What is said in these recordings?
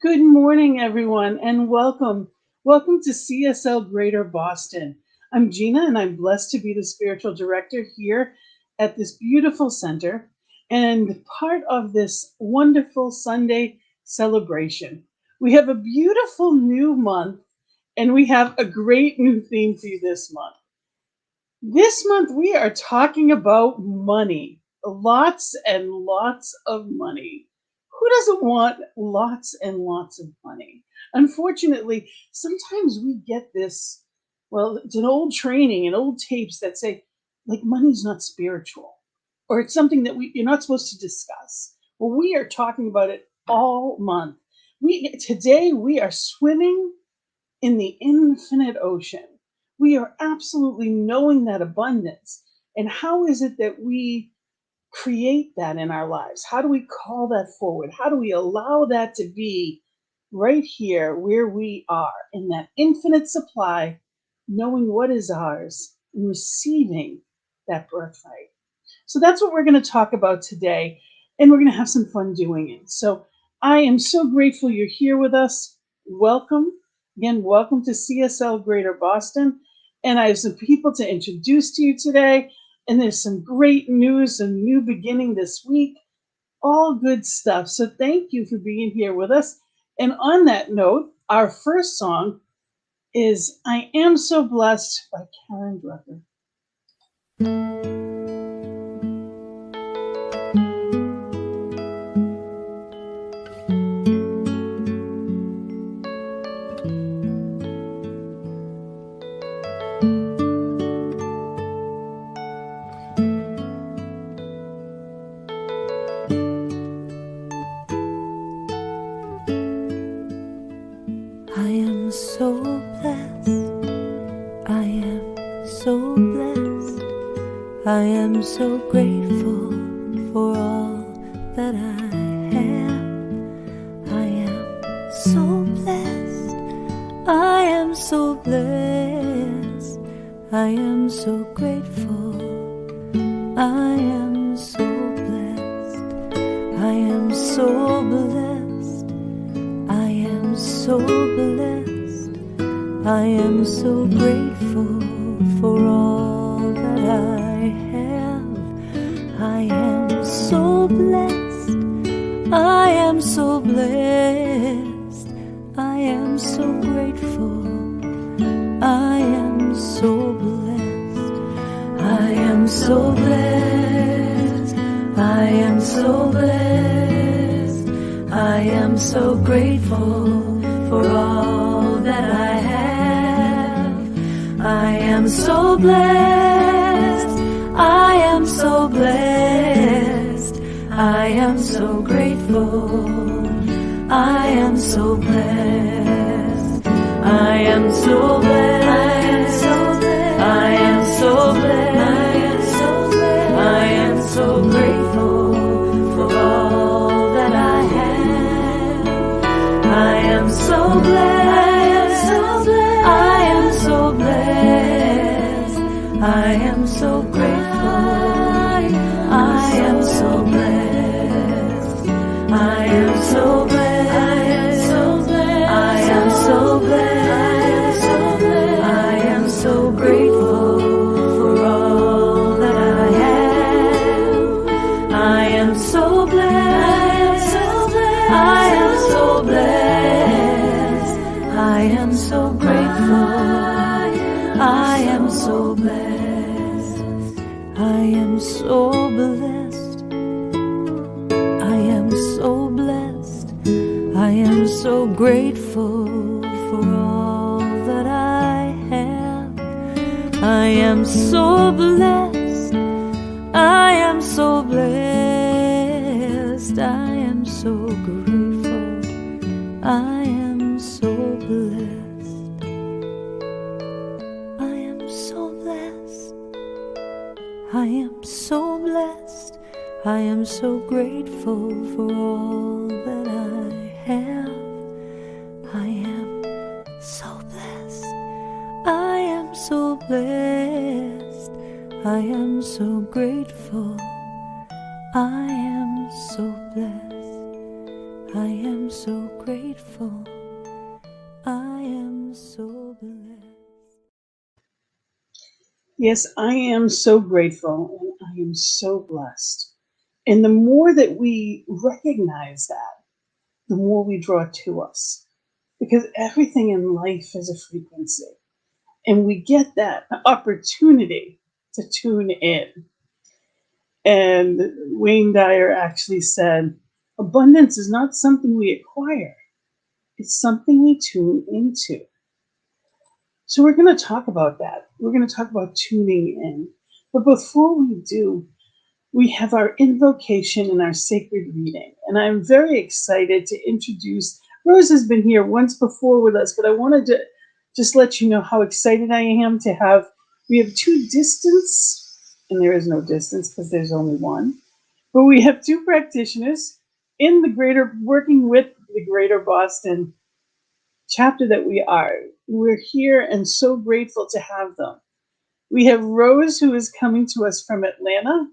Good morning, everyone, and welcome. Welcome to CSL Greater Boston. I'm Gina, and I'm blessed to be the spiritual director here at this beautiful center and part of this wonderful Sunday celebration. We have a beautiful new month, and we have a great new theme for you this month. This month, we are talking about money, lots and lots of money. Who doesn't want lots and lots of money? Unfortunately, sometimes we get this, well, it's an old training and old tapes that say, like, money's not spiritual, or it's something that you're not supposed to discuss. Well, we are talking about it all month. Today we are swimming in the infinite ocean. We are absolutely knowing that abundance. And how is it that we create that in our lives? How do we call that forward? How do we allow that to be right here where we are in that infinite supply, knowing what is ours and receiving that birthright? So that's what we're going to talk about today. And we're going to have some fun doing it. So I am so grateful you're here with us. Welcome. Again, welcome to CSL Greater Boston. And I have some people to introduce to you today. And there's some great news, a new beginning this week. All good stuff. So thank you for being here with us. And on that note, our first song is I Am So Blessed by Karen Drucker. I am so grateful for all that I have. I am so blessed. I am so blessed. I am so grateful. I am so blessed. I am so blessed. I am so blessed. I am so grateful for all that I have. I am so blessed. I am so blessed. I am so grateful. I am so blessed. I am so blessed. I am so blessed. I am so grateful for all that I have. I am so blessed. I am so blessed. I am so grateful. I am so blessed. I am so blessed. I am so blessed. I am so grateful for all that I have. I am so blessed. I am so blessed. I am so grateful. I am so blessed. I am so blessed. I am so blessed. I am so grateful for all that I have. I am so blessed. I am so blessed. I am so grateful. I am so blessed. I am so blessed. I am so blessed. I am so grateful for all that I have. I am so blessed. I am so blessed. I am so grateful. I am so blessed. I am so blessed. I am so blessed. I am so grateful for all that I have. I am so blessed. I am so blessed. I am so grateful. I am so blessed. I am so grateful. Yes, I am so grateful and I am so blessed. And the more that we recognize that, the more we draw to us. Because everything in life is a frequency. And we get that opportunity to tune in. And Wayne Dyer actually said, abundance is not something we acquire, it's something we tune into. So we're going to talk about that. We're going to talk about tuning in. But before we do, we have our invocation and our sacred reading. And I'm very excited to introduce, Rose has been here once before with us, but I wanted to just let you know how excited I am to have, we have two distance, and there is no distance because there's only one, but we have two practitioners in the working with the Greater Boston chapter that we are. We're here and so grateful to have them. We have Rose, who is coming to us from Atlanta,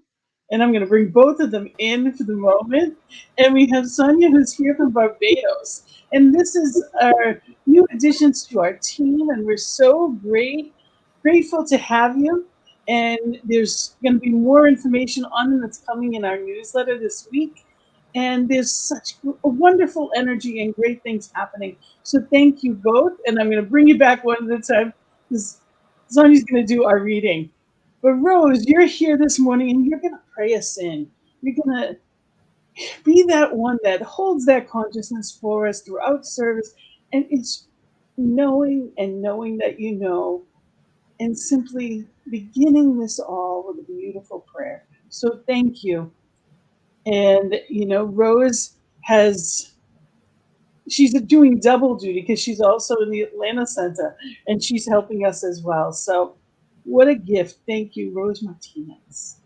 and I'm going to bring both of them in for the moment. And we have Sonia, who's here from Barbados. And this is our new additions to our team, and we're so grateful to have you. And there's going to be more information on them that's coming in our newsletter this week. And there's such a wonderful energy and great things happening. So thank you both. And I'm going to bring you back one at a time because Sonia's going to do our reading. But Rose, you're here this morning and you're going to pray us in. You're going to be that one that holds that consciousness for us throughout service. And it's knowing and knowing that you know, and simply beginning this all with a beautiful prayer. So thank you. And, Rose she's doing double duty because she's also in the Atlanta Center and she's helping us as well. So what a gift. Thank you, Rose Martinez.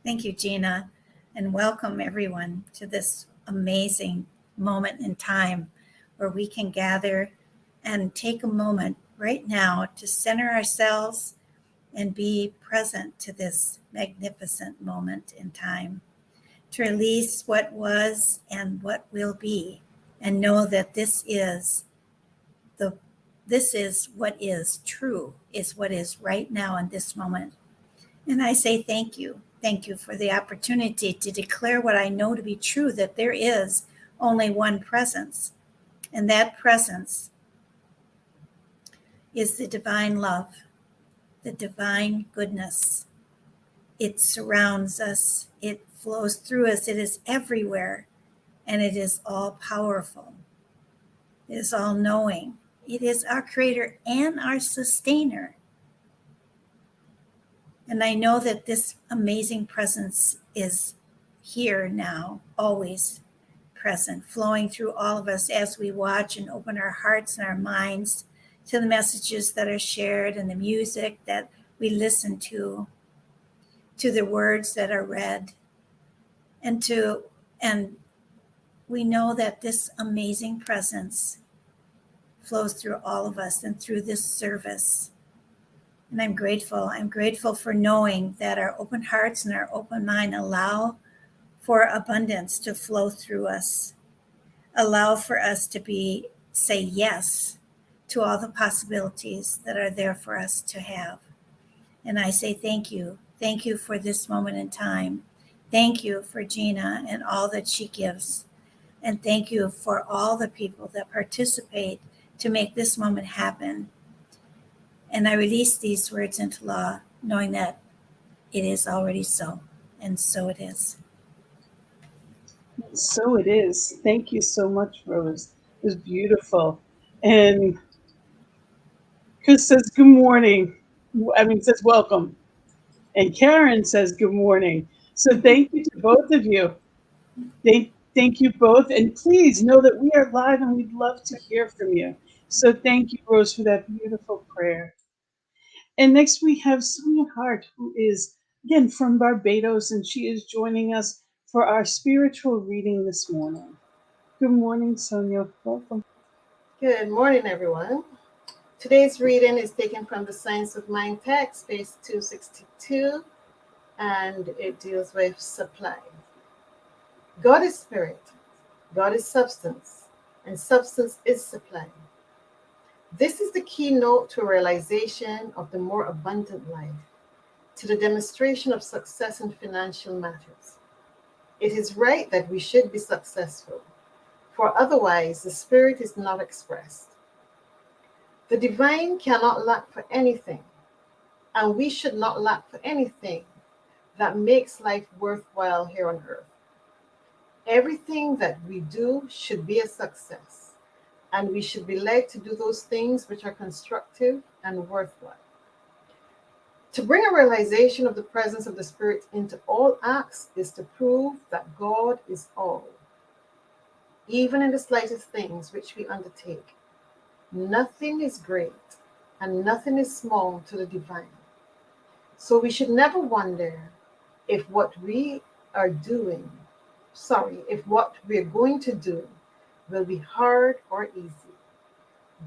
Thank you, Gina, and welcome everyone to this amazing moment in time where we can gather and take a moment right now to center ourselves and be present to this magnificent moment in time, to release what was and what will be, and know that this is what is true, is what is right now in this moment. And I say thank you. Thank you for the opportunity to declare what I know to be true, that there is only one presence. And that presence is the divine love, the divine goodness. It surrounds us. It flows through us. It is everywhere. And it is all powerful. It is all knowing. It is our creator and our sustainer. And I know that this amazing presence is here now, always present, flowing through all of us as we watch and open our hearts and our minds to the messages that are shared and the music that we listen to the words that are read, and we know that this amazing presence flows through all of us and through this service. And I'm grateful. I'm grateful for knowing that our open hearts and our open mind allow for abundance to flow through us, allow for us to say yes to all the possibilities that are there for us to have. And I say thank you. Thank you for this moment in time. Thank you for Gina and all that she gives. And thank you for all the people that participate to make this moment happen. And I release these words into law, knowing that it is already so, and so it is. So it is. Thank you so much, Rose. It was beautiful. And Chris says, good morning. Says welcome. And Karen says, good morning. So thank you to both of you. Thank you both. And please know that we are live and we'd love to hear from you. So thank you, Rose, for that beautiful prayer. And next we have Sonia Hart, who is, again, from Barbados, and she is joining us for our spiritual reading this morning. Good morning, Sonia. Welcome. Good morning, everyone. Today's reading is taken from the Science of Mind text, page 262, and it deals with supply. God is spirit, God is substance, and substance is supply. This is the keynote to a realization of the more abundant life, to the demonstration of success in financial matters. It is right that we should be successful, for otherwise the Spirit is not expressed. The divine cannot lack for anything, and we should not lack for anything that makes life worthwhile here on earth. Everything that we do should be a success, and we should be led to do those things which are constructive and worthwhile. To bring a realization of the presence of the Spirit into all acts is to prove that God is all, even in the slightest things which we undertake. Nothing is great and nothing is small to the divine. So we should never wonder if what we are going to do will be hard or easy.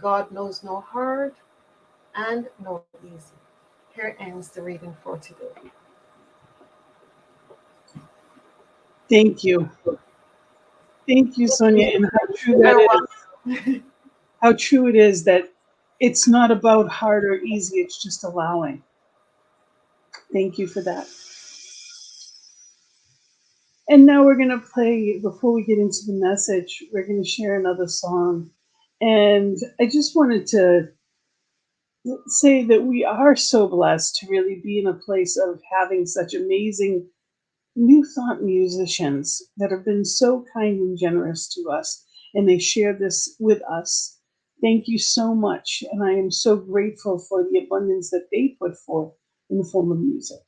God knows no hard and no easy. Here ends the reading for today. Thank you. Thank you, Sonia, and how true that is. How true it is that it's not about hard or easy, it's just allowing. Thank you for that. And now we're going to play, before we get into the message, we're going to share another song. And I just wanted to say that we are so blessed to really be in a place of having such amazing New Thought musicians that have been so kind and generous to us, and they share this with us. Thank you so much, and I am so grateful for the abundance that they put forth in the form of music.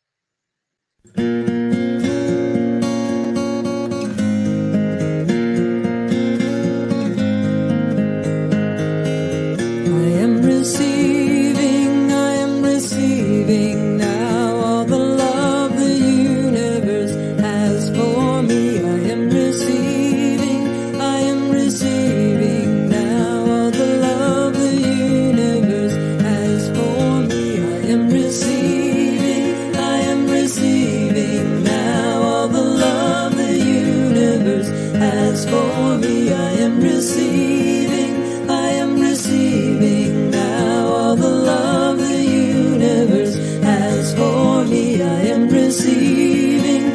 Receiving now all the love the universe has for me. I am receiving now all the love the universe has for me. I am receiving now all the love the universe has for me. I am receiving now all the love the universe has for me. I am receiving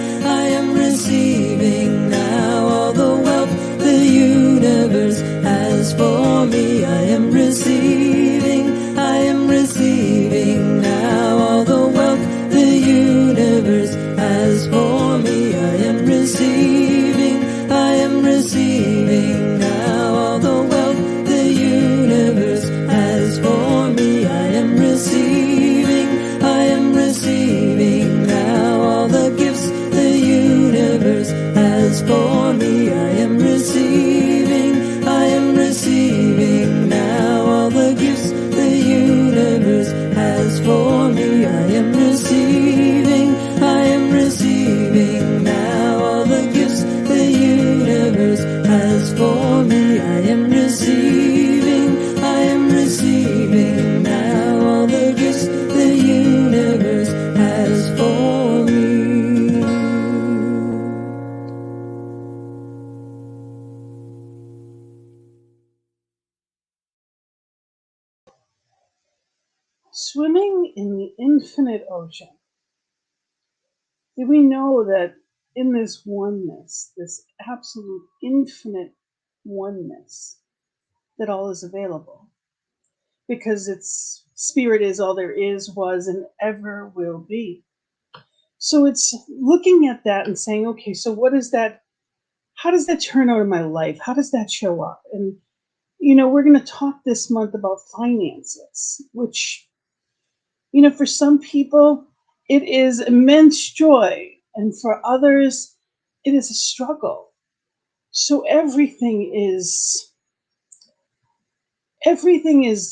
now all the wealth the universe has for me. I am receiving now all the wealth the universe has for me. I am receiving now all the wealth the universe has for me. I am receiving now all the gifts the universe has for me. I am receiving now all the gifts the universe has for me. I am receiving now all the gifts the universe has for me. I am receiving now all the gifts the universe has for me. Swimming in the infinite ocean. Did we know that in this oneness, this absolute infinite oneness, that all is available? Because its spirit is all there is, was, and ever will be. So it's looking at that and saying, okay, so what is that? How does that turn out in my life? How does that show up? And, we're going to talk this month about finances, which, for some people, it is immense joy. And for others, it is a struggle. So everything is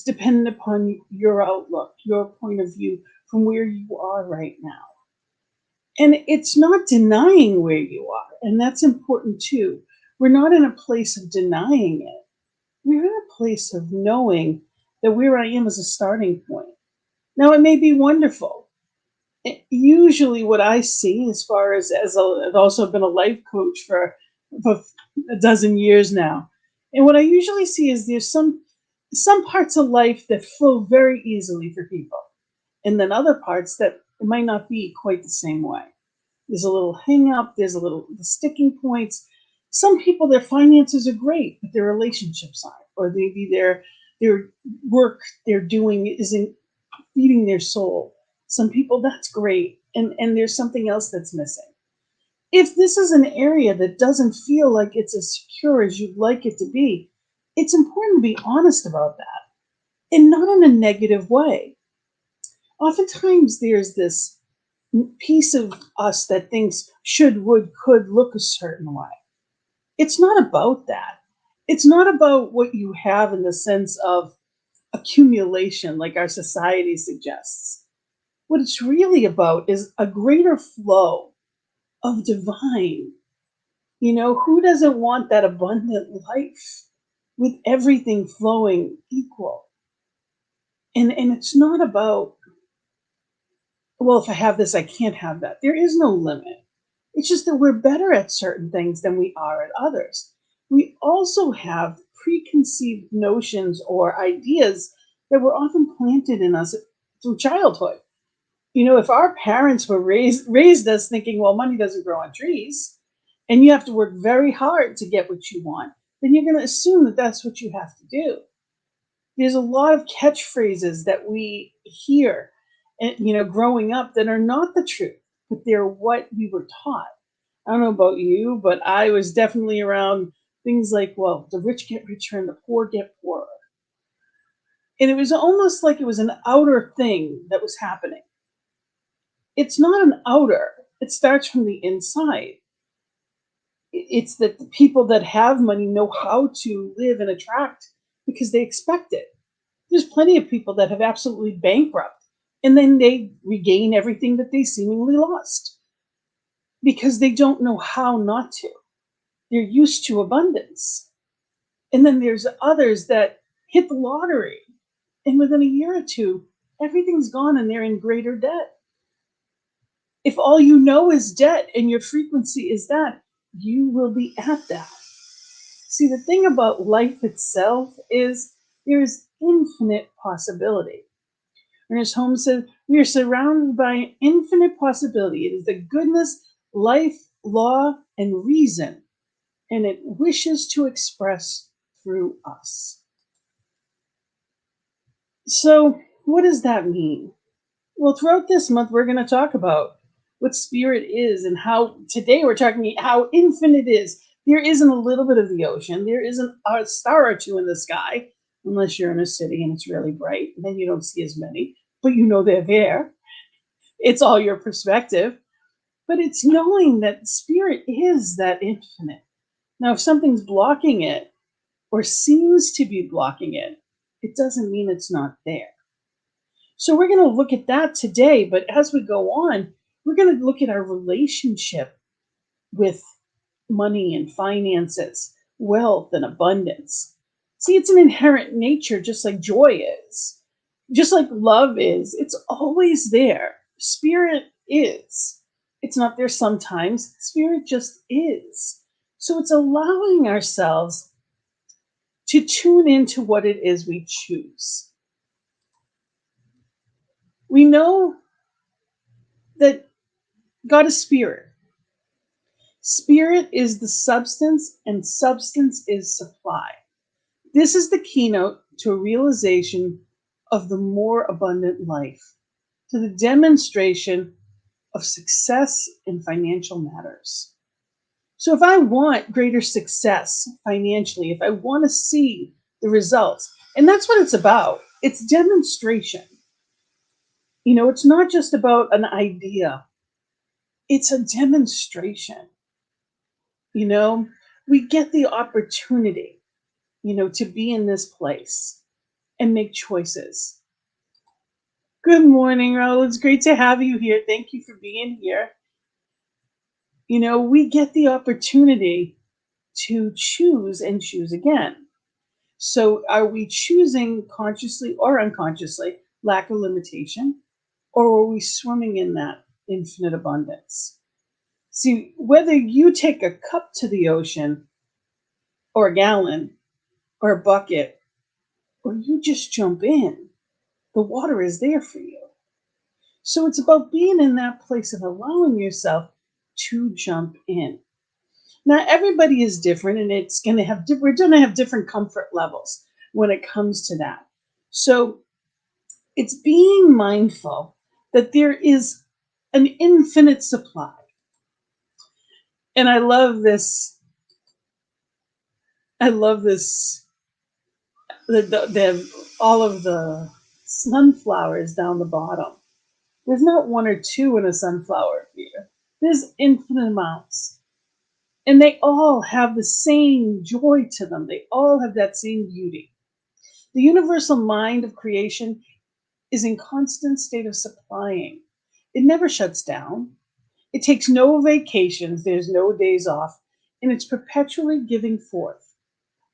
dependent upon your outlook, your point of view from where you are right now. And it's not denying where you are. And that's important too. We're not in a place of denying it. We're in a place of knowing that where I am is a starting point. Now, it may be wonderful. Usually what I see, as far as I've also been a life coach for a dozen years now. And what I usually see is there's some parts of life that flow very easily for people, and then other parts that it might not be quite the same way. There's a little hang up, there's a little the sticking points. Some people, their finances are great, but their relationships aren't, or maybe their work they're doing isn't feeding their soul. Some people, that's great, and there's something else that's missing. If this is an area that doesn't feel like it's as secure as you'd like it to be, it's important to be honest about that, and not in a negative way. Oftentimes, there's this piece of us that thinks should, would, could look a certain way. It's not about that. It's not about what you have in the sense of accumulation, like our society suggests. What it's really about is a greater flow of divine. Who doesn't want that abundant life with everything flowing equal? And it's not about, well, if I have this, I can't have that. There is no limit. It's just that we're better at certain things than we are at others. We also have preconceived notions or ideas that were often planted in us through childhood. If our parents were raised us thinking, well, money doesn't grow on trees, and you have to work very hard to get what you want, then you're going to assume that that's what you have to do. There's a lot of catchphrases that we hear, growing up that are not the truth, but they're what we were taught. I don't know about you, but I was definitely around things like, well, the rich get richer and the poor get poorer. And it was almost like it was an outer thing that was happening. It's not an outer, it starts from the inside. It's that the people that have money know how to live and attract because they expect it. There's plenty of people that have absolutely bankrupt, and then they regain everything that they seemingly lost because they don't know how not to. They're used to abundance. And then there's others that hit the lottery, and within a year or two, everything's gone and they're in greater debt. If all you know is debt and your frequency is that, you will be at that. See, the thing about life itself is there is infinite possibility. Ernest Holmes said, we are surrounded by infinite possibility. It is the goodness, life, law, and reason, and it wishes to express through us. So, what does that mean? Well, throughout this month, we're going to talk about what spirit is and how today we're talking how infinite is. There isn't a little bit of the ocean. There isn't a star or two in the sky, unless you're in a city and it's really bright. And then you don't see as many, but they're there. It's all your perspective. But it's knowing that spirit is that infinite. Now, if something's blocking it or seems to be blocking it, it doesn't mean it's not there. So we're going to look at that today. But as we go on, we're going to look at our relationship with money and finances, wealth and abundance. See, it's an inherent nature, just like joy is, just like love is. It's always there. Spirit is. It's not there sometimes. Spirit just is. So it's allowing ourselves to tune into what it is we choose. We know that God is spirit. Spirit is the substance, and substance is supply. This is the keynote to a realization of the more abundant life, to the demonstration of success in financial matters. So if I want greater success financially, if I want to see the results, and that's what it's about, it's demonstration. It's not just about an idea. It's a demonstration. We get the opportunity, to be in this place and make choices. Good morning, Raul. It's great to have you here. Thank you for being here. We get the opportunity to choose and choose again. So are we choosing consciously or unconsciously lack of limitation, or are we swimming in that infinite abundance? See, whether you take a cup to the ocean or a gallon or a bucket, or you just jump in. The water is there for you. So it's about being in that place of allowing yourself to jump in. Now, everybody is different, and it's going to have we're going to have different comfort levels when it comes to that. So it's being mindful that there is an infinite supply. And I love this. I love this. All of the sunflowers down the bottom. There's not one or two in a sunflower here. There's infinite amounts. And they all have the same joy to them. They all have that same beauty. The universal mind of creation is in constant state of supplying. It never shuts down. It takes no vacations. There's no days off. And it's perpetually giving forth.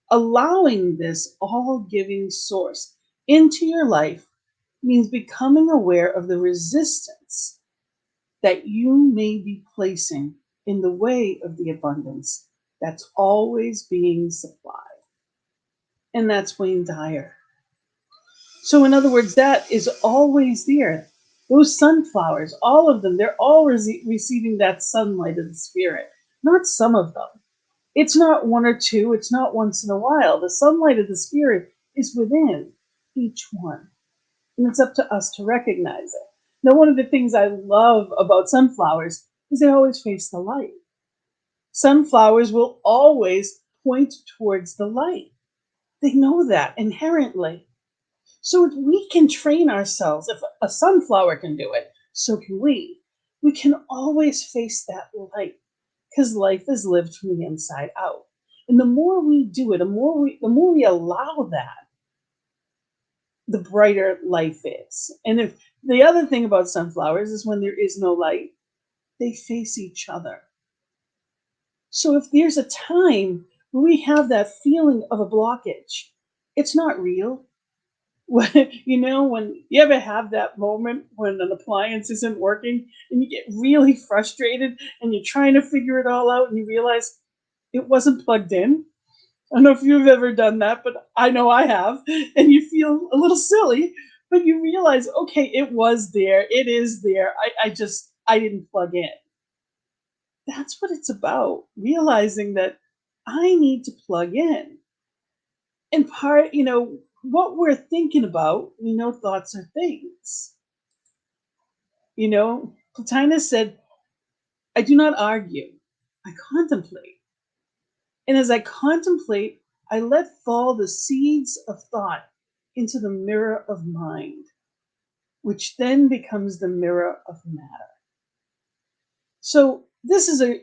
Allowing this all-giving source into your life means becoming aware of the resistance that you may be placing in the way of the abundance that's always being supplied. And that's Wayne Dyer. So in other words, that is always there. Those sunflowers, all of them, they're all receiving that sunlight of the spirit, not some of them. It's not one or two, it's not once in a while. The sunlight of the spirit is within each one. And it's up to us to recognize it. Now, one of the things I love about sunflowers is they always face the light. Sunflowers will always point towards the light. They know that inherently. So if we can train ourselves, if a sunflower can do it, so can we. We can always face that light because life is lived from the inside out. And the more we do it, the more we allow that, the brighter life is. And if the other thing about sunflowers is when there is no light, they face each other. So if there's a time where we have that feeling of a blockage, it's not real. When you ever have that moment when an appliance isn't working and you get really frustrated and you're trying to figure it all out and you realize it wasn't plugged in? I don't know if you've ever done that, but I know I have. And you feel a little silly, but you realize, okay, it was there. It is there. I didn't plug in. That's what it's about, realizing that I need to plug in. And what we're thinking about, thoughts are things. Plotinus said, I do not argue, I contemplate. And as I contemplate, I let fall the seeds of thought into the mirror of mind, which then becomes the mirror of matter. So this is an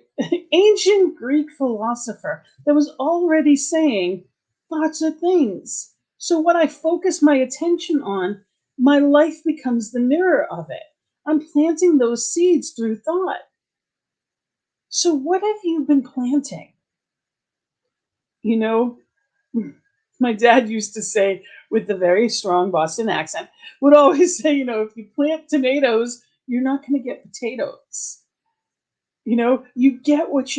ancient Greek philosopher that was already saying thoughts are things. So what I focus my attention on, my life becomes the mirror of it. I'm planting those seeds through thought. So what have you been planting? My dad used to say, with the very strong Boston accent, would always say, if you plant tomatoes, you're not going to get potatoes. You get what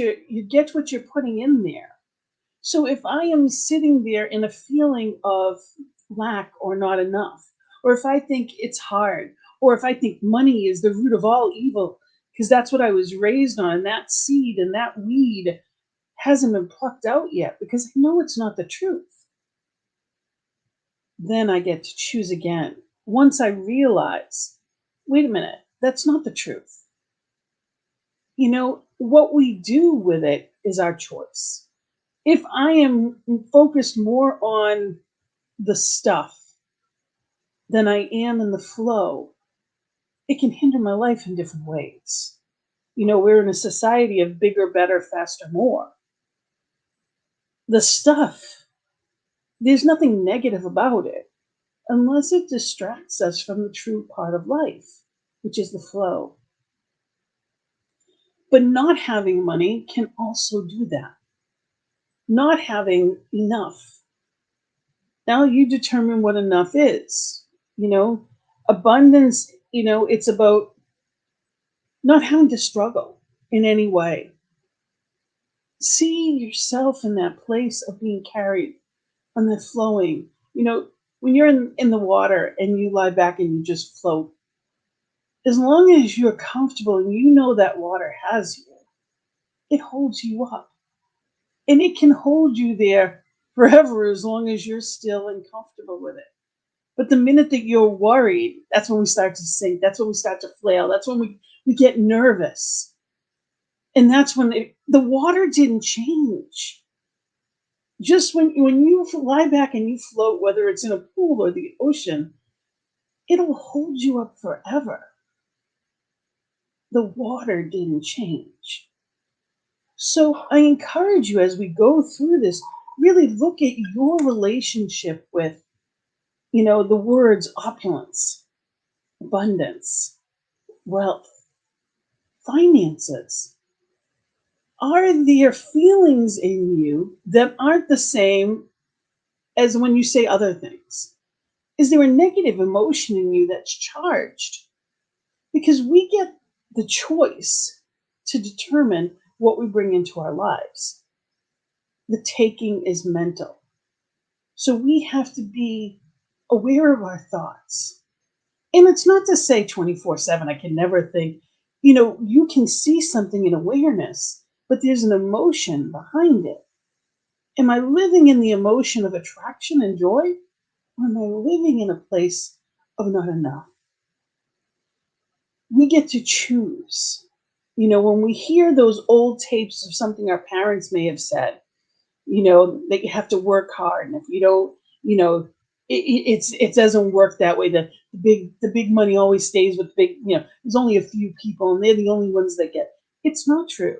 you're putting in there. So if I am sitting there in a feeling of lack or not enough, or if I think it's hard, or if I think money is the root of all evil, because that's what I was raised on, and that seed and that weed hasn't been plucked out yet, because I know it's not the truth, then I get to choose again. Once I realize, wait a minute, that's not the truth. What we do with it is our choice. If I am focused more on the stuff than I am in the flow, it can hinder my life in different ways. We're in a society of bigger, better, faster, more. The stuff, there's nothing negative about it unless it distracts us from the true part of life, which is the flow. But not having money can also do that. Not having enough. Now you determine what enough is. Abundance, it's about not having to struggle in any way. See yourself in that place of being carried, on that flowing. when you're in the water and you lie back and you just float, as long as you're comfortable and you know that water has you, it holds you up. And it can hold you there forever as long as you're still and comfortable with it. But the minute that you're worried, that's when we start to sink. That's when we start to flail. That's when we get nervous. And that's when the water didn't change. Just when you lie back and you float, whether it's in a pool or the ocean, it'll hold you up forever. The water didn't change. So I encourage you as we go through this, really look at your relationship with, the words opulence, abundance, wealth, finances. Are there feelings in you that aren't the same as when you say other things? Is there a negative emotion in you that's charged? Because we get the choice to determine what we bring into our lives. The taking is mental. So we have to be aware of our thoughts. And it's not to say 24/7, I can never think, you can see something in awareness, but there's an emotion behind it. Am I living in the emotion of attraction and joy? Or am I living in a place of not enough? We get to choose. When we hear those old tapes of something our parents may have said, that you have to work hard, and if you don't, it doesn't work that way. The big money always stays with big. There's only a few people, and they're the only ones that get. It's not true.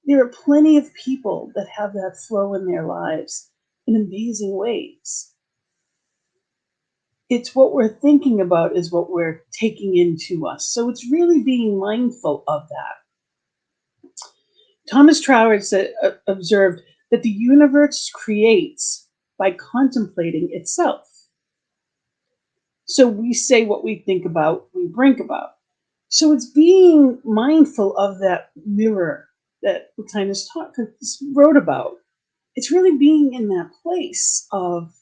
There are plenty of people that have that flow in their lives in amazing ways. It's what we're thinking about is what we're taking into us. So it's really being mindful of that. Thomas Troward observed that the universe creates by contemplating itself. So we say what we think about, we bring about. So it's being mindful of that mirror that Plotinus wrote about. It's really being in that place of,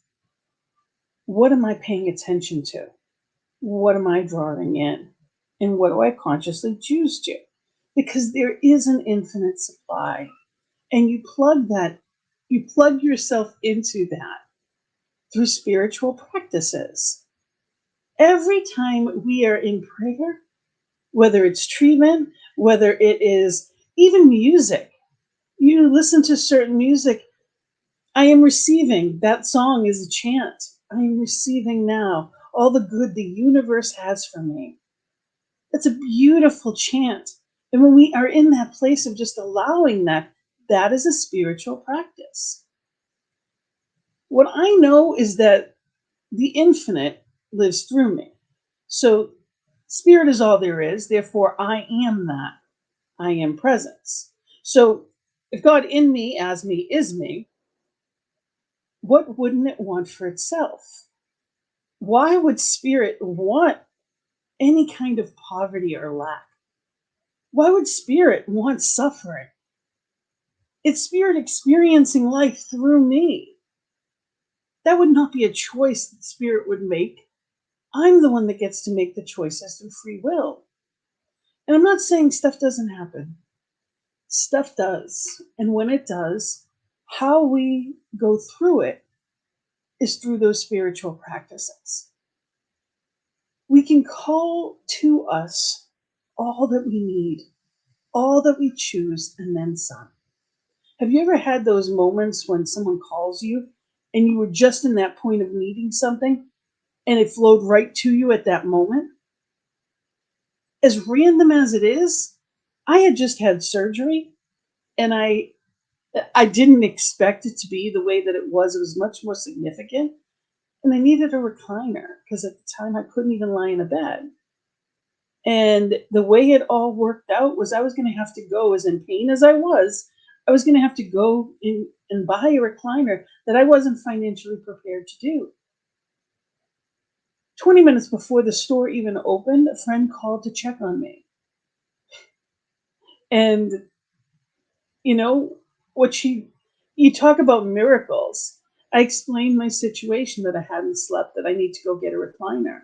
what am I paying attention to? What am I drawing in? And what do I consciously choose to? Because there is an infinite supply. And you plug yourself into that through spiritual practices. Every time we are in prayer, whether it's treatment, whether it is even music, you listen to certain music, I am receiving. That song is a chant. I am receiving now all the good the universe has for me. That's a beautiful chant. And when we are in that place of just allowing that, that is a spiritual practice. What I know is that the infinite lives through me. So spirit is all there is. Therefore, I am that. I am presence. So if God in me, as me, is me, what wouldn't it want for itself? Why would spirit want any kind of poverty or lack? Why would spirit want suffering? It's spirit experiencing life through me. That would not be a choice that spirit would make. I'm the one that gets to make the choices through free will. And I'm not saying stuff doesn't happen. Stuff does. And when it does, how we go through it is through those spiritual practices. We can call to us all that we need, all that we choose, and then some. Have you ever had those moments when someone calls you and you were just in that point of needing something and it flowed right to you at that moment? As random as it is, I had just had surgery and I didn't expect it to be the way that it was. It was much more significant. And I needed a recliner because at the time I couldn't even lie in a bed. And the way it all worked out was I was going to have to go, as in pain as I was going to have to go in and buy a recliner that I wasn't financially prepared to do. 20 minutes before the store even opened, a friend called to check on me. And, you talk about miracles. I explained my situation, that I hadn't slept, that I need to go get a recliner.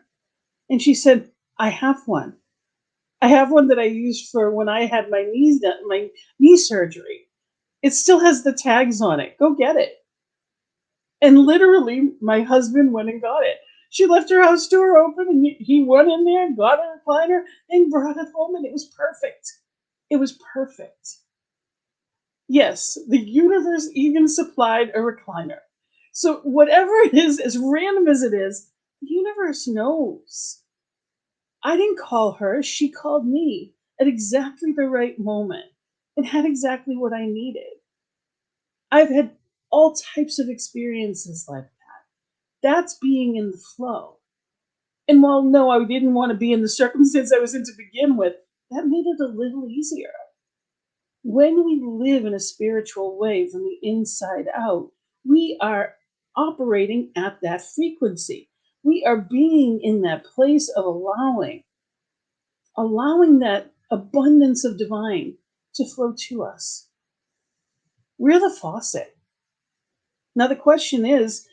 And she said, I have one. I have one that I used for when I had my knee surgery. It still has the tags on it. Go get it. And literally, my husband went and got it. She left her house door open, and he went in there and got a recliner and brought it home, and it was perfect. It was perfect. Yes, the universe even supplied a recliner. So, whatever it is, as random as it is, the universe knows. I didn't call her, she called me at exactly the right moment and had exactly what I needed. I've had all types of experiences like that. That's being in the flow. And while no, I didn't want to be in the circumstance I was in to begin with, that made it a little easier. When we live in a spiritual way from the inside out, we are operating at that frequency. We are being in that place of allowing that abundance of divine to flow to us. We're the faucet. Now, the question is,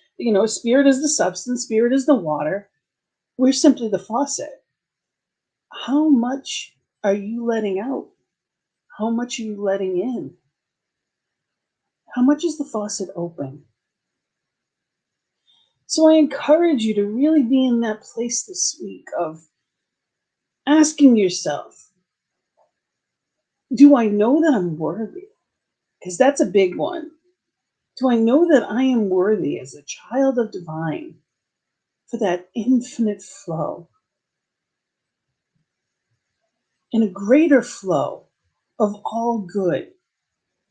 spirit is the substance, spirit is the water. We're simply the faucet. How much are you letting out? How much are you letting in? How much is the faucet open? So I encourage you to really be in that place this week of asking yourself, do I know that I'm worthy? Because that's a big one. Do I know that I am worthy as a child of divine for that infinite flow and a greater flow of all good?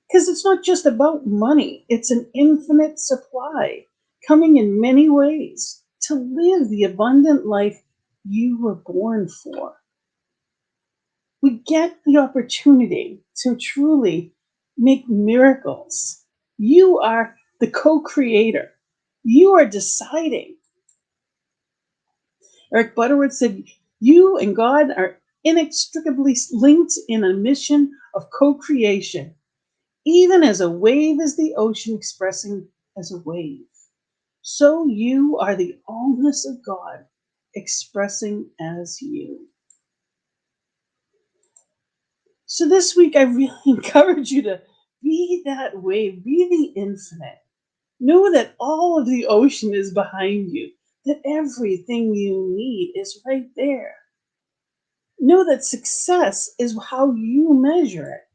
Because it's not just about money, it's an infinite supply coming in many ways to live the abundant life you were born for. We get the opportunity to truly make miracles. You are the co-creator. You are deciding. Eric Butterworth said, you and God are inextricably linked in a mission of co-creation, even as a wave is the ocean expressing as a wave. So you are the allness of God expressing as you. So this week, I really encourage you to be that wave, be the infinite. Know that all of the ocean is behind you, that everything you need is right there. Know that success is how you measure it.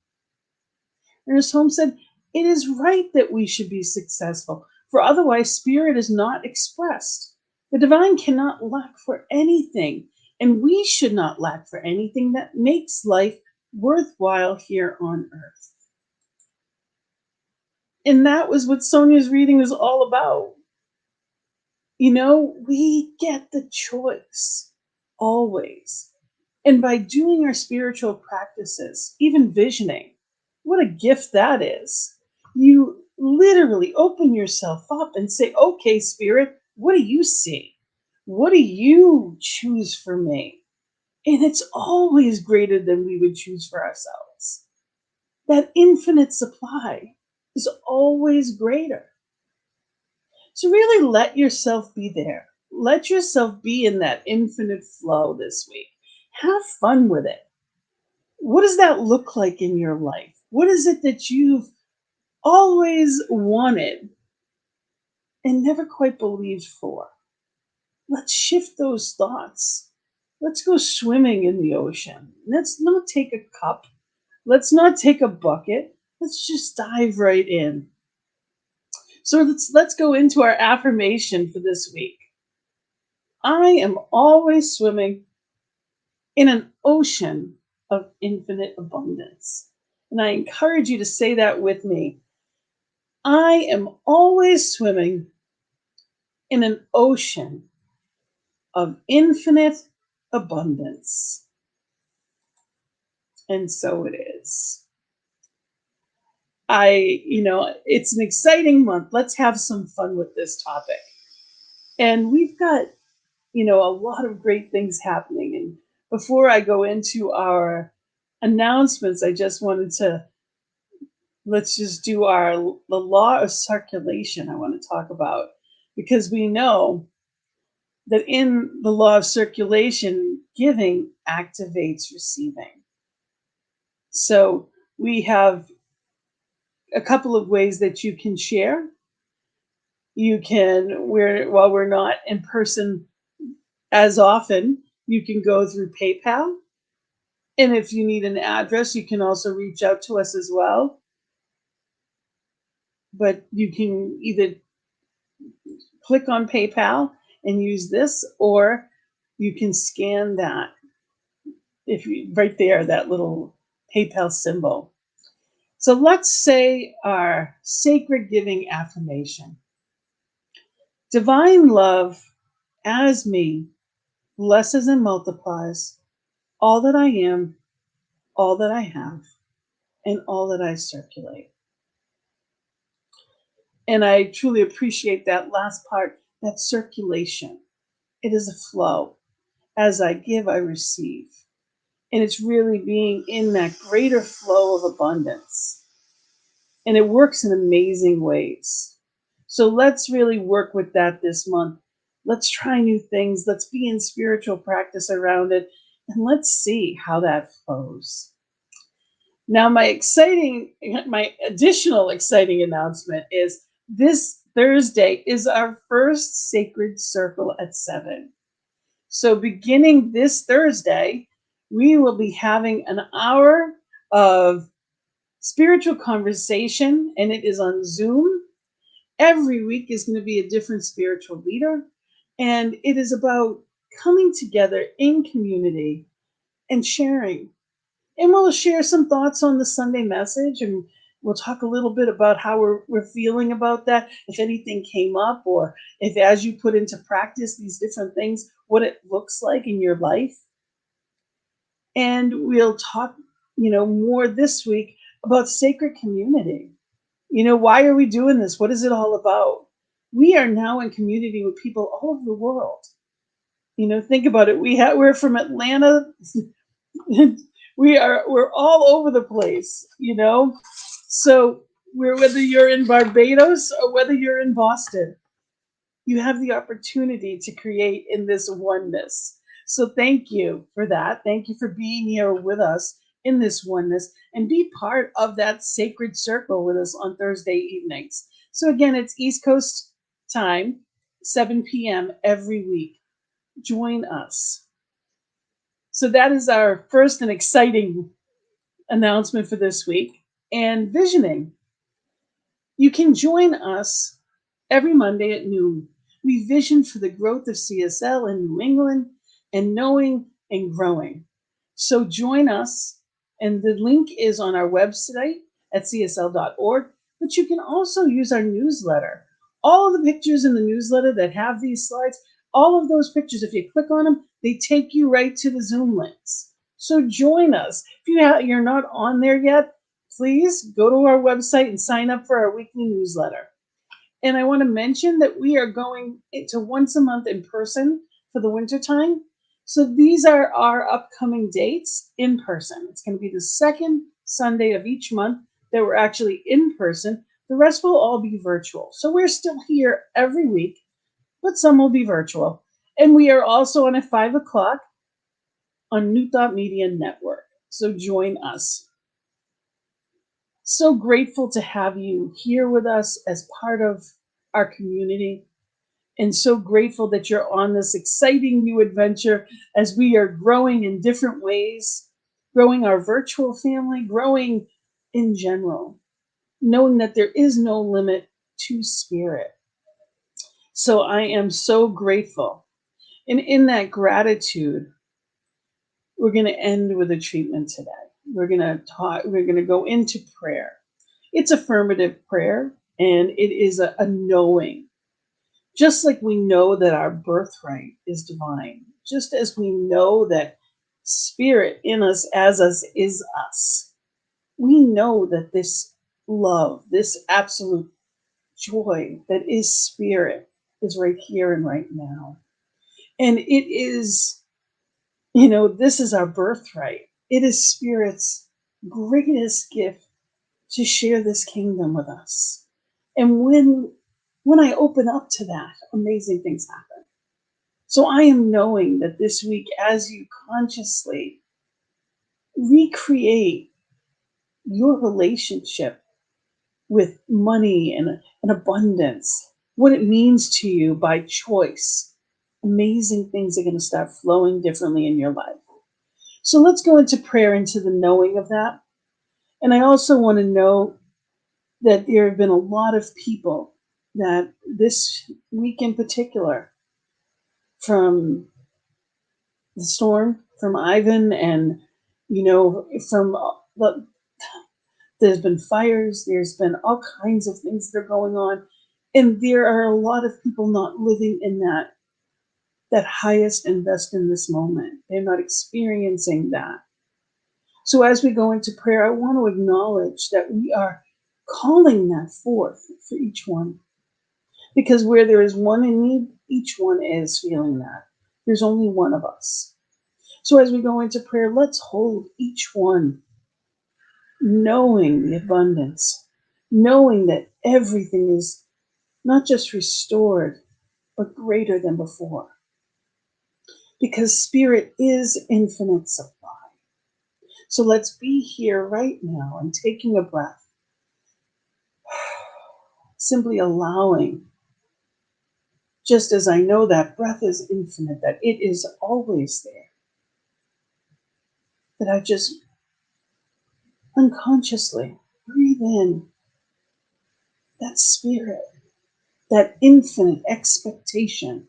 Ernest Holmes said, it is right that we should be successful, for otherwise spirit is not expressed. The divine cannot lack for anything, and we should not lack for anything that makes life worthwhile here on earth. And that was what Sonia's reading was all about. We get the choice always. And by doing our spiritual practices, even visioning, what a gift that is. You literally open yourself up and say, okay, spirit, what do you see? What do you choose for me? And it's always greater than we would choose for ourselves. That infinite supply is always greater. So really let yourself be there. Let yourself be in that infinite flow this week. Have fun with it. What does that look like in your life? What is it that you've always wanted and never quite believed for? Let's shift those thoughts. Let's go swimming in the ocean. Let's not take a cup. Let's not take a bucket. Let's just dive right in. So let's go into our affirmation for this week. I am always swimming in an ocean of infinite abundance. And I encourage you to say that with me. I am always swimming in an ocean of infinite abundance. And so it is. It's an exciting month. Let's have some fun with this topic. And we've got, a lot of great things happening. And before I go into our announcements, I just wanted to let's just do the law of circulation I want to talk about, because we know that in the law of circulation, giving activates receiving. So we have a couple of ways that you can share. You can, while we're not in person as often, you can go through PayPal. And if you need an address, you can also reach out to us as well. But you can either click on PayPal and use this, or you can scan that, if you right there, that little PayPal symbol. So let's say our sacred giving affirmation. Divine love as me blesses and multiplies all that I am, all that I have, and all that I circulate. And I truly appreciate that last part, that circulation. It is a flow. As I give, I receive. And it's really being in that greater flow of abundance. And it works in amazing ways. So let's really work with that this month. Let's try new things. Let's be in spiritual practice around it. And let's see how that flows. Now, my additional exciting announcement is this Thursday is our first Sacred Circle at 7. So beginning this Thursday, we will be having an hour of spiritual conversation, and it is on Zoom. Every week is going to be a different spiritual leader, and it is about coming together in community and sharing. And we'll share some thoughts on the Sunday message, and we'll talk a little bit about how we're feeling about that, if anything came up, or if as you put into practice these different things, what it looks like in your life. And we'll talk, more this week about sacred community. Why are we doing this? What is it all about? We are now in community with people all over the world. Think about it. We're from Atlanta. we're all over the place, So whether you're in Barbados or whether you're in Boston, you have the opportunity to create in this oneness. So thank you for that. Thank you for being here with us in this oneness, and be part of that sacred circle with us on Thursday evenings. So again, it's East Coast time, 7 p.m. every week. Join us. So that is our first and exciting announcement for this week. And visioning. You can join us every Monday at noon. We vision for the growth of CSL in New England and knowing and growing. So join us, and the link is on our website at csl.org, but you can also use our newsletter. All of the pictures in the newsletter that have these slides, all of those pictures, if you click on them, they take you right to the Zoom links. So join us. If you're not on there yet, please go to our website and sign up for our weekly newsletter. And I want to mention that we are going to once a month in person for the wintertime. So these are our upcoming dates in person. It's going to be the second Sunday of each month that we're actually in person. The rest will all be virtual. So we're still here every week, but some will be virtual. And we are also on at 5 o'clock on New Thought Media Network. So join us. So grateful to have you here with us as part of our community, and so grateful that you're on this exciting new adventure as we are growing in different ways, growing our virtual family, growing in general, knowing that there is no limit to spirit. So I am so grateful. And in that gratitude, we're going to end with a treatment today. We're going to go into prayer. It's affirmative prayer, and it is a knowing. Just like we know that our birthright is divine, just as we know that spirit in us as us is us, we know that this love, this absolute joy that is spirit is right here and right now. And it is, this is our birthright. It is spirit's greatest gift to share this kingdom with us. And when I open up to that, amazing things happen. So I am knowing that this week, as you consciously recreate your relationship with money and abundance, what it means to you by choice, amazing things are going to start flowing differently in your life. So let's go into prayer, into the knowing of that. And I also want to know that there have been a lot of people that this week in particular, from the storm, from Ivan, and from there's been fires, there's been all kinds of things that are going on, and there are a lot of people not living in that highest and best in this moment. They're not experiencing that. So as we go into prayer, I want to acknowledge that we are calling that forth for each one. Because where there is one in need, each one is feeling that. There's only one of us. So as we go into prayer, let's hold each one, knowing the abundance, knowing that everything is not just restored, but greater than before. Because Spirit is infinite supply. So let's be here right now and taking a breath, simply allowing, just as I know that breath is infinite, that it is always there, that I just unconsciously breathe in that spirit, that infinite expectation,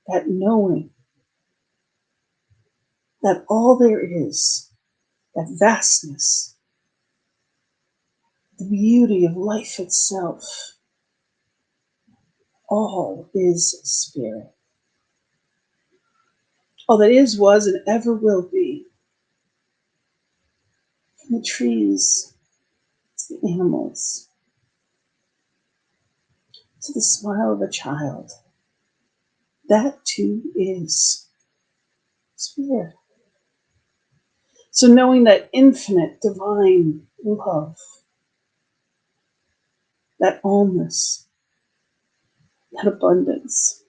that knowing that all there is, that vastness, the beauty of life itself, all is spirit. All that is, was, and ever will be. From the trees to the animals, to the smile of a child, that too is spirit. So knowing that infinite divine love, that allness, that abundance,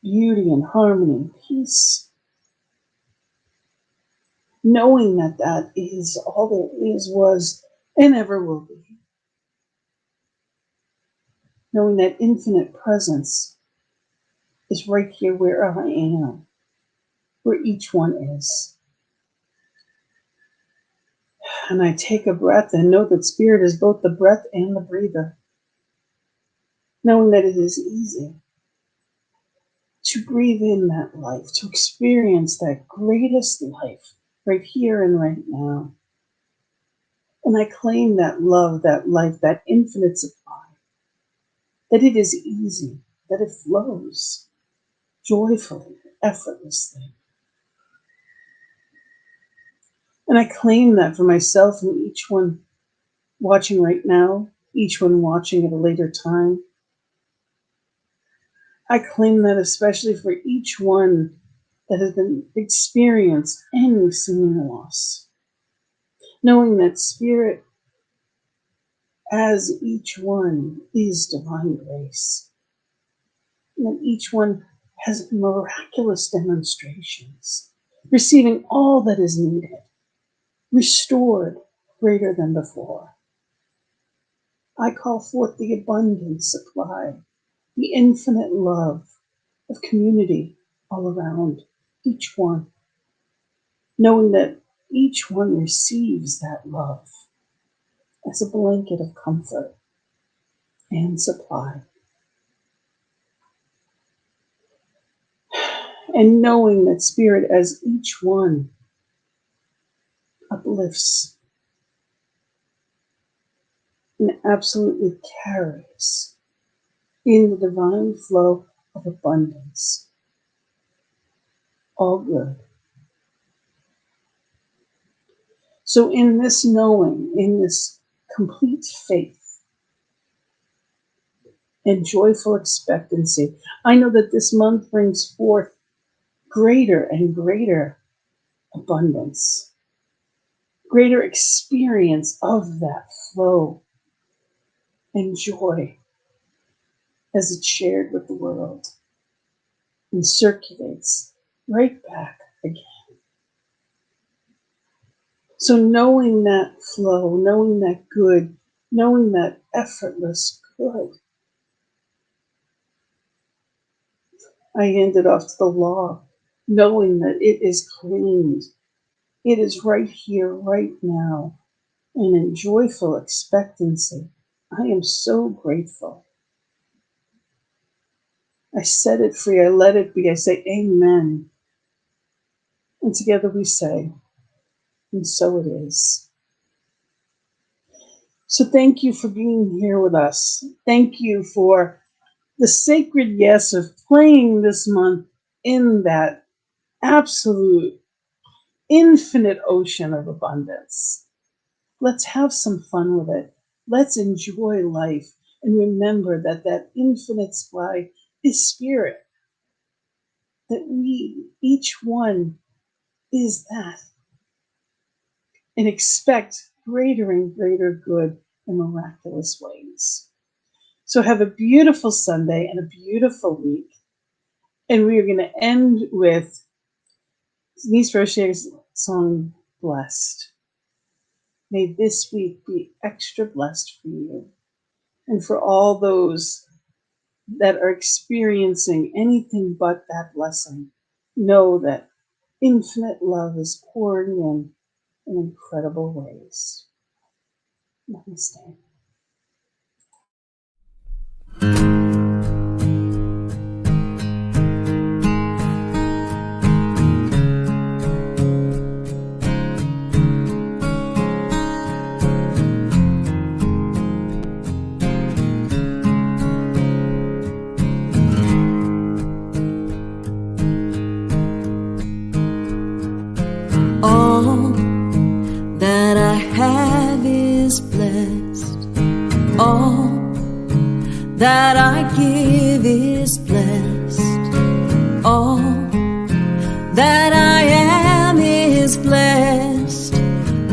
beauty and harmony, peace, knowing that that is all there is, was, and ever will be. Knowing that infinite presence is right here where I am, where each one is. And I take a breath and know that Spirit is both the breath and the breather. Knowing that it is easy to breathe in that life, to experience that greatest life right here and right now. And I claim that love, that life, that infinite supply, that it is easy, that it flows joyfully, effortlessly. And I claim that for myself and each one watching right now, each one watching at a later time. I claim that especially for each one that has been experienced any seeming loss. Knowing that Spirit, as each one, is divine grace. And that each one has miraculous demonstrations, receiving all that is needed, restored greater than before. I call forth the abundant supply, the infinite love of community all around each one, knowing that each one receives that love as a blanket of comfort and supply. And knowing that Spirit, as each one uplifts and absolutely carries in the divine flow of abundance, all good. So in this knowing, in this complete faith and joyful expectancy, I know that this month brings forth greater and greater abundance. greater experience of that flow and joy as it's shared with the world and circulates right back again. So knowing that flow, knowing that good, knowing that effortless good, I hand it off to the law, knowing that it is claimed. It is right here, right now, and in joyful expectancy. I am so grateful. I set it free. I let it be. I say amen. And together we say, and so it is. So thank you for being here with us. Thank you for the sacred yes of playing this month in that absolute infinite ocean of abundance. Let's have some fun with it. Let's enjoy life and remember that that infinite sky is spirit, that we, each one, is that, and expect greater and greater good in miraculous ways. So have a beautiful Sunday and a beautiful week. And we are going to end with Denise Rocher's song, Blessed. May this week be extra blessed for you and for all those that are experiencing anything but that blessing. Know that infinite love is pouring in incredible ways. Namaste. All that I have is blessed. All that I give is blessed. All that I am is blessed,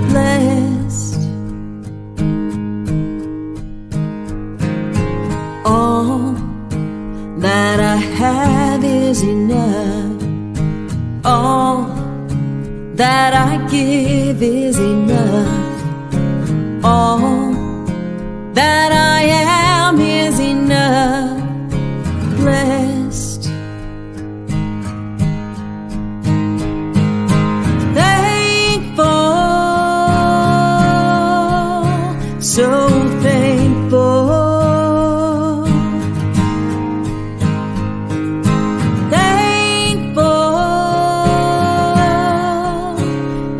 blessed. All that I have is enough. All that I give is enough. All that I am is enough. Blessed. Thankful, so thankful.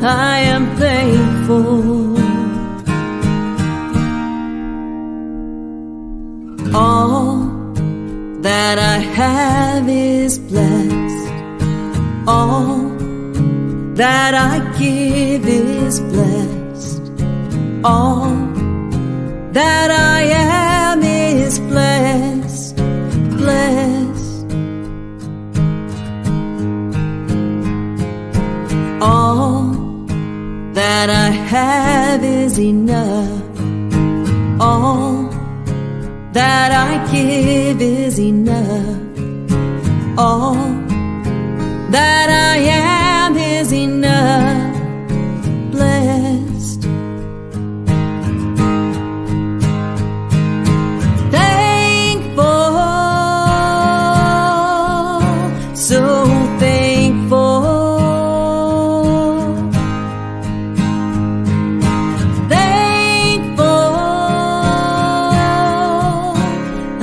I am thankful. All that I have is blessed. All that I give is blessed. All that I am is blessed, blessed. All that I have is enough. All that I give is enough. All that I am is enough. Blessed. Thankful, so thankful.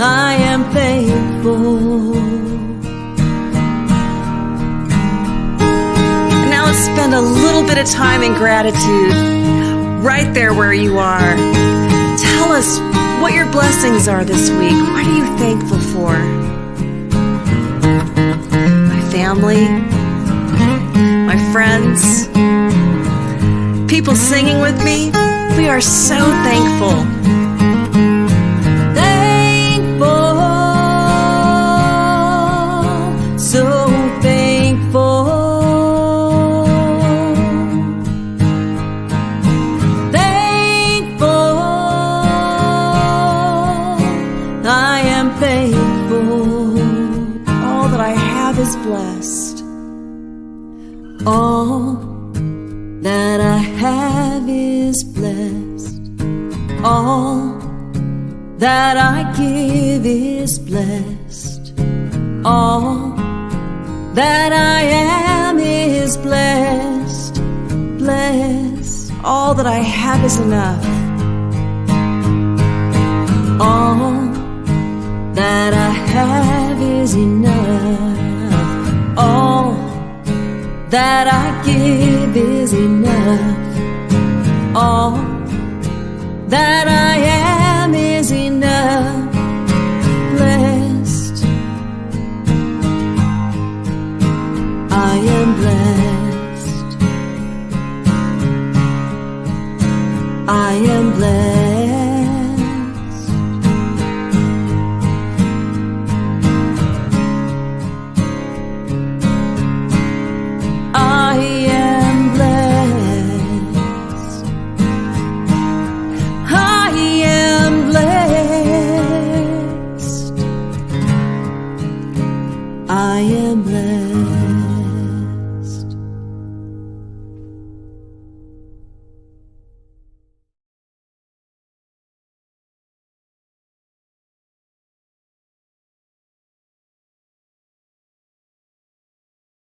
I am thankful. And now let's spend a little bit of time in gratitude right there where you are. Tell us what your blessings are this week. What are you thankful for? My family, my friends, people singing with me. We are so thankful. So thankful. All that I have is blessed. All that I give is blessed. All that I am is blessed. Blessed. All that I have is enough. All that I have is enough. All that I give is enough. All that I am is enough. Blessed. I am blessed. I am blessed.